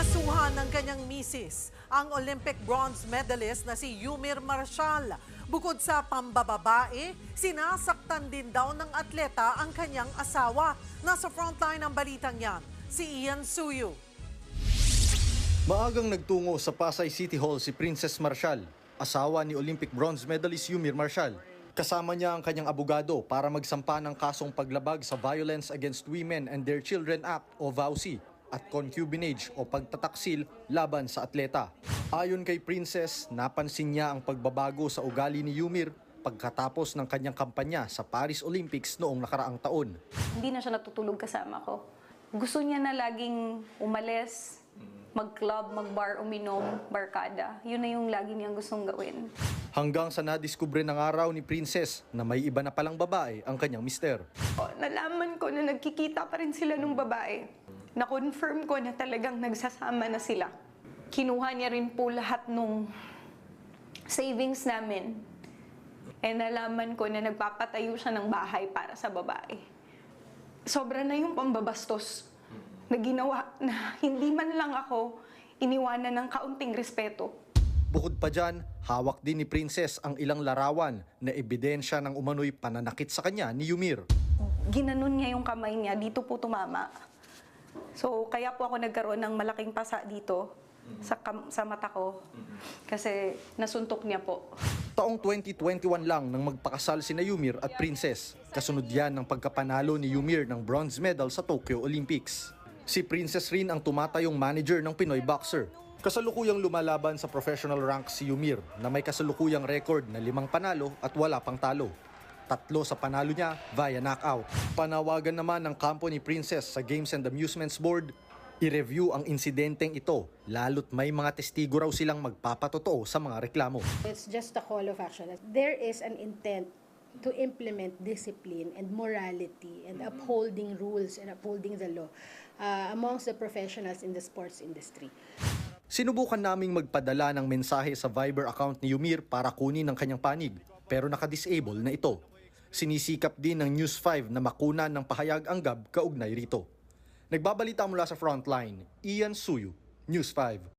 Kinasuhan ng kanyang misis ang Olympic bronze medalist na si Yumir Marshall. Bukod sa pambababae, sinasaktan din daw ng atleta ang kanyang asawa. Nasa frontline ng balitang yan, si Ian Suyu. Maagang nagtungo sa Pasay City Hall si Princess Marshall, asawa ni Olympic bronze medalist Yumir Marshall. Kasama niya ang kanyang abogado para magsampa ng kasong paglabag sa Violence Against Women and Their Children Act o VAUSI at concubinage o pagtataksil laban sa atleta. Ayon kay Princess, napansin niya ang pagbabago sa ugali ni Yumir pagkatapos ng kanyang kampanya sa Paris Olympics noong nakaraang taon. Hindi na siya natutulog kasama ko. Gusto niya na laging umalis, mag-club, mag-bar, uminom, barkada. Yun na yung lagi niyang gustong gawin. Hanggang sa nadiskubre ng araw ni Princess na may iba na palang babae ang kanyang mister. Nalaman ko na nagkikita pa rin sila nung babae. Na-confirm ko na talagang nagsasama na sila. Kinuha niya rin po lahat nung savings namin. Nalaman ko na nagpapatayo siya ng bahay para sa babae. Sobra na yung pambabastos na ginawa na hindi man lang ako iniwanan ng kaunting respeto. Bukod pa dyan, hawak din ni Princess ang ilang larawan na ebidensya ng umano'y pananakit sa kanya ni Yumir. Ginanon niya yung kamay niya, dito po tumama. So, kaya po ako nagkaroon ng malaking pasa dito sa mata ko kasi nasuntok niya po. Taong 2021 lang nang magpakasal sina Yumir at Princess. Kasunod yan ng pagkapanalo ni Yumir ng bronze medal sa Tokyo Olympics. Si Princess rin ang tumatayong manager ng Pinoy boxer. Kasalukuyang lumalaban sa professional rank si Yumir na may kasalukuyang record na 5 panalo at wala pang talo. 3 sa panalo niya via knockout. Panawagan naman ng kampo ni Princess sa Games and Amusements Board, i-review ang insidenteng ito, lalo't may mga testigo raw silang magpapatotoo sa mga reklamo. It's just a call of action. There is an intent to implement discipline and morality and upholding rules and upholding the law amongst the professionals in the sports industry. Sinubukan naming magpadala ng mensahe sa Viber account ni Yumir para kunin ang kanyang panig, pero naka-disable na ito. Sinisikap din ng News 5 na makunan ng pahayag ang GAB kaugnay rito. Nagbabalita mula sa Frontline, Ian Suyu, News 5.